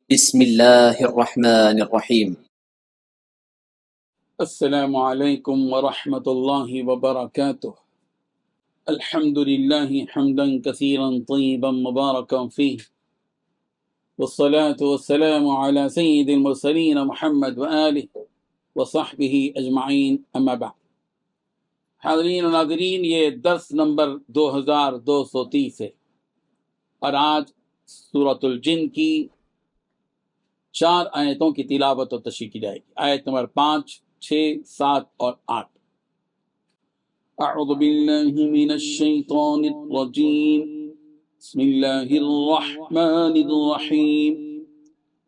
بسم الله الرحمن الرحيم. السلام علیکم ورحمۃ اللہ وبرکاتہ۔ الحمد للہ حمدا کثیرا طیبا مبارکا فیہ، والصلاة والسلام علی سید المرسلین محمد وآلہ وصحبہ اجمعین، اما بعد۔ حاضرین و ناظرین، یہ درس نمبر 2230 ہے، اور آج سورۃ الجن کی 4 آیتوں کی تلاوت و تشریح کی جائے گی۔ آیت نمبر 5، 6، 7 اور 8۔ اعوذ باللہ من الشیطان الرجیم، بسم اللہ الرحمن الرحیم۔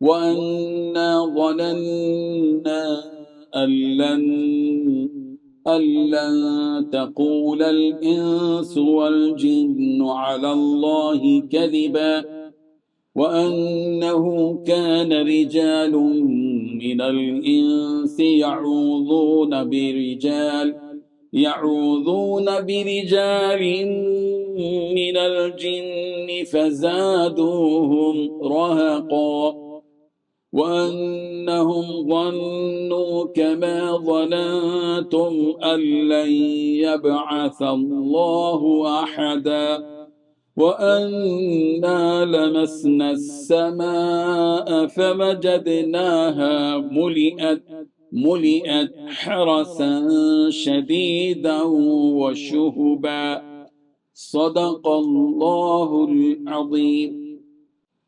وَأَنَّا ظَنَنَّا أَن لَّن تَقُولَ الْإِنسُ وَالْجِنُّ عَلَى اللَّهِ كَذِبًا وَأَنَّهُ كَانَ رِجَالٌ مِّنَ الْإِنسِ يعوذون برجال من الجن فزادوهم رهقا وأنهم ظنوا كما ظننتم أن لن يبعث الله أحدا وأنا لمسنا السماء فوجدناها ملئت حرسا شديدا وشهبا صدق اللہ العظیم۔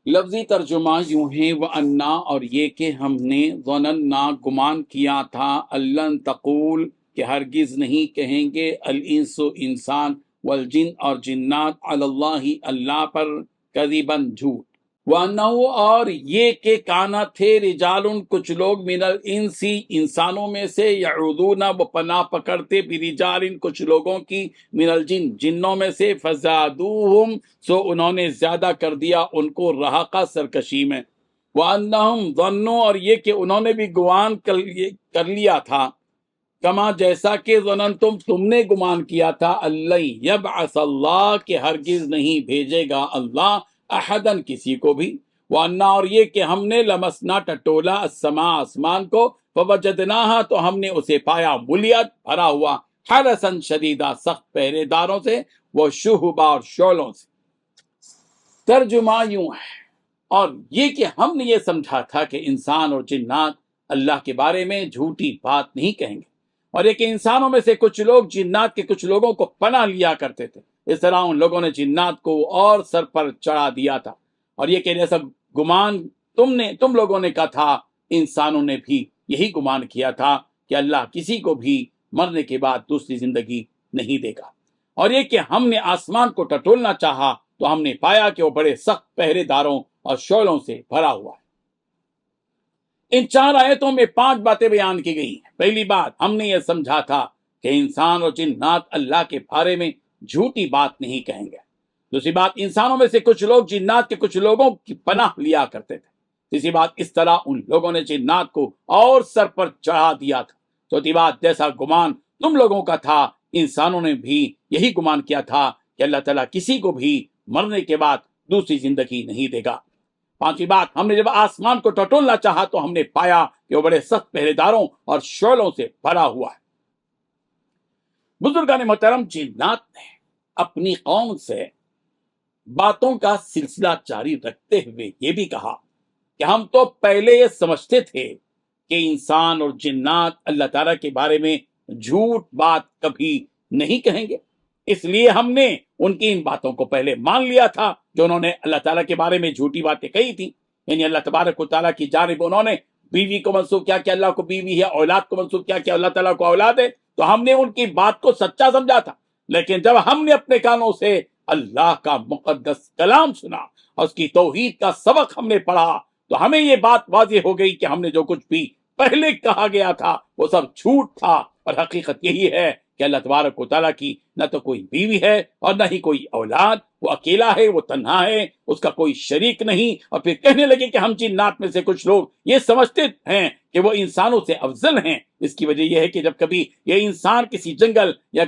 لفظی ترجمہ یوں ہے، وَأَنَّا، اور یہ کہ ہم نے، ظننا، گمان کیا تھا، أَلَّن تقول، کہ ہرگز نہیں کہیں گے، الانس، انسان، والجن، اور جنات، علی اللہ، اللہ پر، کذباً، جھوٹ۔ وَأَنَّهُ، اور یہ کہ کانا تھے، رجال، کچھ لوگ، من الانس، انسانوں میں سے، یعوذون، وہ پناہ پکڑتے، برجال، کچھ لوگوں کی، من الجن، جنوں میں سے، فزادوہم، سو انہوں نے زیادہ کر دیا ان کو، رہقا، سرکشی میں۔ وَأَنَّهُمْ ظنوا، اور یہ کہ انہوں نے بھی گمان کر لیا تھا، کما، جیسا کہ ظننتم، تم نے گمان کیا تھا، اللہ یبعث اللہ، کہ ہرگز نہیں بھیجے گا اللہ، احدن، کسی کو بھی۔ وَأَنَّا، اور یہ کہ ہم نے، لمسنا، ٹٹولا، السماء، آسمان کو، فوجدناها، تو ہم نے اسے پایا، ملیت، بھرا ہوا، حرسا شدیدا، سخت پہرے داروں سے، وہ شہبا، اور شعلوں سے۔ ترجمہ یوں ہے، اور یہ کہ ہم نے یہ سمجھا تھا کہ انسان اور جنات اللہ کے بارے میں جھوٹی بات نہیں کہیں گے، اور یہ کہ انسانوں میں سے کچھ لوگ جنات کے کچھ لوگوں کو پناہ لیا کرتے تھے، اس طرح ان لوگوں نے جنات کو اور سر پر چڑھا دیا تھا، اور یہ کہ جیسا گمان تم لوگوں نے کہا تھا، انسانوں نے بھی یہی گمان کیا تھا کہ اللہ کسی کو بھی مرنے کے بعد دوسری زندگی نہیں دے گا، اور یہ کہ ہم نے آسمان کو ٹٹولنا چاہا تو ہم نے پایا کہ وہ بڑے سخت پہرے داروں اور شعلوں سے بھرا ہوا ہے۔ ان 4 آیتوں میں 5 باتیں بیان کی گئی ہیں۔ پہلی بات، ہم نے یہ سمجھا تھا کہ انسان اور جنات اللہ کے بارے میں جھوٹی بات نہیں کہیں گے۔ دوسری بات، انسانوں میں سے کچھ لوگ جنات کے کچھ لوگوں کی پناہ لیا کرتے تھے۔ تیسری بات، اس طرح ان لوگوں نے جنات کو اور سر پر چڑھا دیا تھا۔ چوتھی بات، جیسا گمان تم لوگوں کا تھا، انسانوں نے بھی یہی گمان کیا تھا کہ اللہ تعالیٰ کسی کو بھی مرنے کے بعد دوسری زندگی نہیں دے گا۔ پانچویں بات، ہم نے جب آسمان کو ٹٹولنا چاہا تو ہم نے پایا کہ وہ بڑے سخت پہرے داروں اور شعلوں سے بھرا ہوا ہے۔ بزرگان محترم، جنات نے اپنی قوم سے باتوں کا سلسلہ جاری رکھتے ہوئے یہ بھی کہا کہ ہم تو پہلے یہ سمجھتے تھے کہ انسان اور جنات اللہ تعالیٰ کے بارے میں جھوٹ بات کبھی نہیں کہیں گے، اس لیے ہم نے ان کی ان باتوں کو پہلے مان لیا تھا جو انہوں نے اللہ تعالیٰ کے بارے میں جھوٹی باتیں کہی تھی، یعنی اللہ تبارک و تعالیٰ کی جانب انہوں نے بیوی کو منسوب کیا کہ اللہ کو بیوی ہے، اولاد کو منسوب کیا کہ اللہ تعالیٰ کو اولاد ہے، تو ہم نے ان کی بات کو سچا سمجھا تھا۔ لیکن جب ہم نے اپنے کانوں سے اللہ کا مقدس کلام سنا اور اس کی توحید کا سبق ہم نے پڑھا تو ہمیں یہ بات واضح ہو گئی کہ ہم نے جو کچھ بھی پہلے کہا گیا تھا وہ سب جھوٹ تھا، اور حقیقت یہی ہے کہ اللہ تبارک و تعالیٰ کی نہ تو کوئی بیوی ہے اور نہ ہی کوئی اولاد، وہ اکیلا ہے، وہ تنہا ہے، اس کا کوئی شریک نہیں۔ اور پھر کہنے لگے کہ ہم جنات میں سے کچھ لوگ یہ سمجھتے ہیں کہ وہ انسانوں سے افضل ہیں۔ اس کی وجہ یہ ہے کہ جب کبھی یہ انسان کسی جنگل یا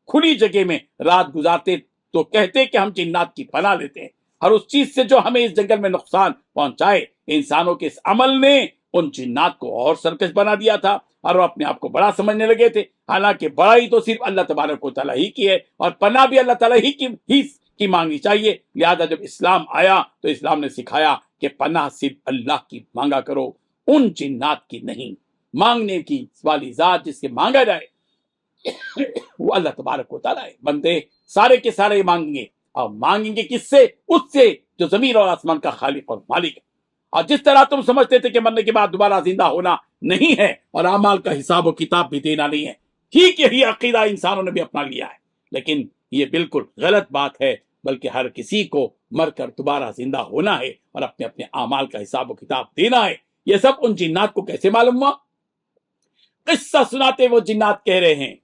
کھلی جگہ میں رات گزارتے تو کہتے کہ ہم جنات کی پناہ لیتے ہیں، ہر اس چیز سے جو ہمیں اس جنگل میں نقصان پہنچائے، انسانوں کے اس عمل نے ان جنات کو اور سرکش بنا دیا تھا اور وہ اپنے آپ کو بڑا سمجھنے لگے تھے، حالانکہ بڑائی تو صرف اللہ تبارک و تعالیٰ ہی کی ہے، اور پناہ بھی اللہ تعالیٰ ہی کی مانگنی چاہیے۔ لہذا جب اسلام آیا تو اسلام نے سکھایا کہ پناہ صرف اللہ کی مانگا کرو، ان جنات کی نہیں۔ مانگنے کی والی ذات جس کے مانگا جائے وہ اللہ تبارک و تعالیٰ ہے۔ بندے سارے کے سارے مانگیں گے، اور مانگیں گے کس سے؟ اس سے جو زمین اور آسمان کا خالق اور مالک ہے۔ اور جس طرح تم سمجھتے تھے کہ مرنے کے بعد دوبارہ زندہ ہونا نہیں ہے اور اعمال کا حساب و کتاب بھی دینا نہیں ہے، ٹھیک یہی عقیدہ انسانوں نے بھی اپنا لیا ہے، لیکن یہ بالکل غلط بات ہے، بلکہ ہر کسی کو مر کر دوبارہ زندہ ہونا ہے اور اپنے اپنے اعمال کا حساب و کتاب دینا ہے۔ یہ سب ان جنات کو کیسے معلوم ہوا؟ قصہ سناتے وہ جنات کہہ رہے ہیں،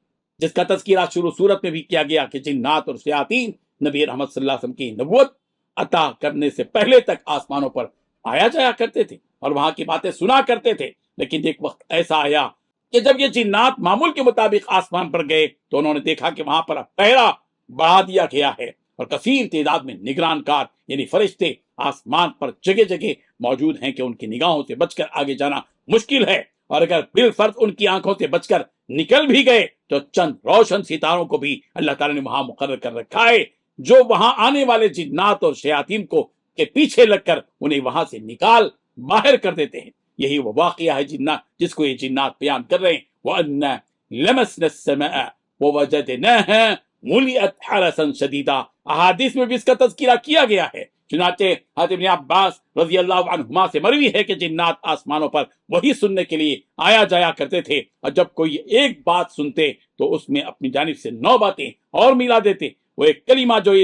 جس کا تذکرہ شروع سورت میں بھی کیا گیا کہ جنات اور شیاطین نبی رحمت صلی اللہ علیہ وسلم کی نبوت عطا کرنے سے پہلے تک آسمانوں پر آیا جایا کرتے تھے اور وہاں کی باتیں سنا کرتے تھے، لیکن ایک وقت ایسا آیا کہ جب یہ جنات معمول کے مطابق آسمان پر گئے تو انہوں نے دیکھا کہ وہاں پر پہرا بڑھا دیا گیا ہے اور کثیر تعداد میں نگران کار یعنی فرشتے آسمان پر جگہ جگہ موجود ہیں کہ ان کی نگاہوں سے بچ کر آگے جانا مشکل ہے، اور اگر بالفرض ان کی آنکھوں سے بچ کر نکل بھی گئے تو چند روشن ستاروں کو بھی اللہ تعالیٰ نے وہاں مقرر کر رکھا ہے جو وہاں آنے والے جنات اور شیاطین کو کے پیچھے لگ کر انہیں وہاں سے نکال باہر کر دیتے ہیں۔ یہی وہ واقعہ ہے جنات جس کو یہ جنات بیان کر رہے ہیں۔ وَأَنَّا لَمَسْنَا السَّمَاءَ وَوَجَدْنَاهَا مُلِئَتْ حَرَسًا شَدِيدًا، احادیث میں بھی اس کا تذکرہ کیا گیا ہے۔ چنانچہ حضرت ابن عباس رضی اللہ عنہما سے مروی ہے کہ جنات آسمانوں پر وہی سننے کے لیے آیا جایا کرتے تھے، اور جب کوئی ایک بات سنتے تو اس میں اپنی جانب سے 9 باتیں اور ملا دیتے۔ وہ ایک کلمہ جو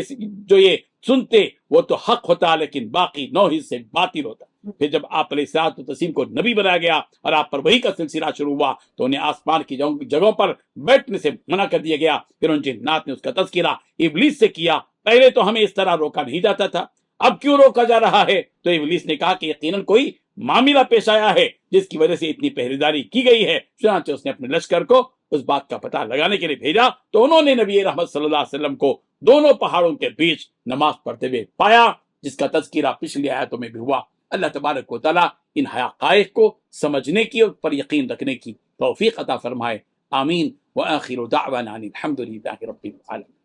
یہ سنتے وہ تو حق ہوتا، لیکن باقی 9 حصے باطل ہوتا۔ پھر جب آپ علیہ الصلوۃ والتسلیم کو نبی بنایا گیا اور آپ پر وحی کا سلسلہ شروع ہوا تو انہیں آسمان کی جگہوں پر بیٹھنے سے منع کر دیا گیا۔ پھر ان جنات نے اس کا تذکرہ ابلیس سے کیا، پہلے تو ہمیں اس طرح روکا نہیں جاتا تھا، اب کیوں روکا جا رہا ہے؟ تو ابلیس نے کہا کہ یقیناً کوئی معاملہ پیش آیا ہے جس کی وجہ سے اتنی پہریداری کی گئی ہے۔ چنانچہ اس نے اپنے لشکر کو اس بات کا پتہ لگانے کے لیے بھیجا تو انہوں نے نبی رحمت صلی اللہ علیہ وسلم کو دونوں پہاڑوں کے بیچ نماز پڑھتے ہوئے پایا، جس کا تذکرہ پچھلی آیتوں میں بھی ہوا۔ اللہ تبارک و تعالیٰ ان حقائق کو سمجھنے کی اور پر یقین رکھنے کی توفیق عطا فرمائے، آمین۔ وآخر دعوانا ان الحمد للہ رب العالمین۔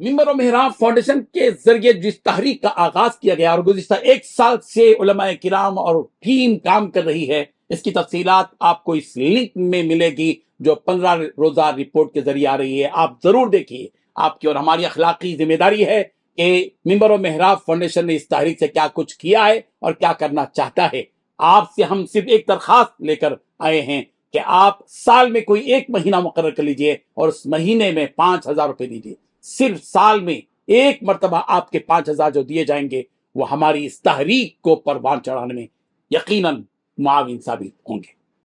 منبر و محراب فاؤنڈیشن کے ذریعے جس تحریک کا آغاز کیا گیا اور گزشتہ 1 سال سے علماء کرام اور ٹیم کام کر رہی ہے، اس کی تفصیلات آپ کو اس لنک میں ملے گی جو 15 روزہ رپورٹ کے ذریعے آ رہی ہے، آپ ضرور دیکھیے۔ آپ کی اور ہماری اخلاقی ذمہ داری ہے کہ منبر و محراب فاؤنڈیشن نے اس تحریک سے کیا کچھ کیا ہے اور کیا کرنا چاہتا ہے۔ آپ سے ہم صرف ایک درخواست لے کر آئے ہیں کہ آپ سال میں کوئی 1 مہینہ مقرر کر لیجئے اور اس مہینے میں 5000 روپے دیجیے۔ صرف سال میں ایک مرتبہ آپ کے 5000 جو دیے جائیں گے وہ ہماری اس تحریک کو پروان چڑھانے میں یقیناً معاون ثابت ہوں گے۔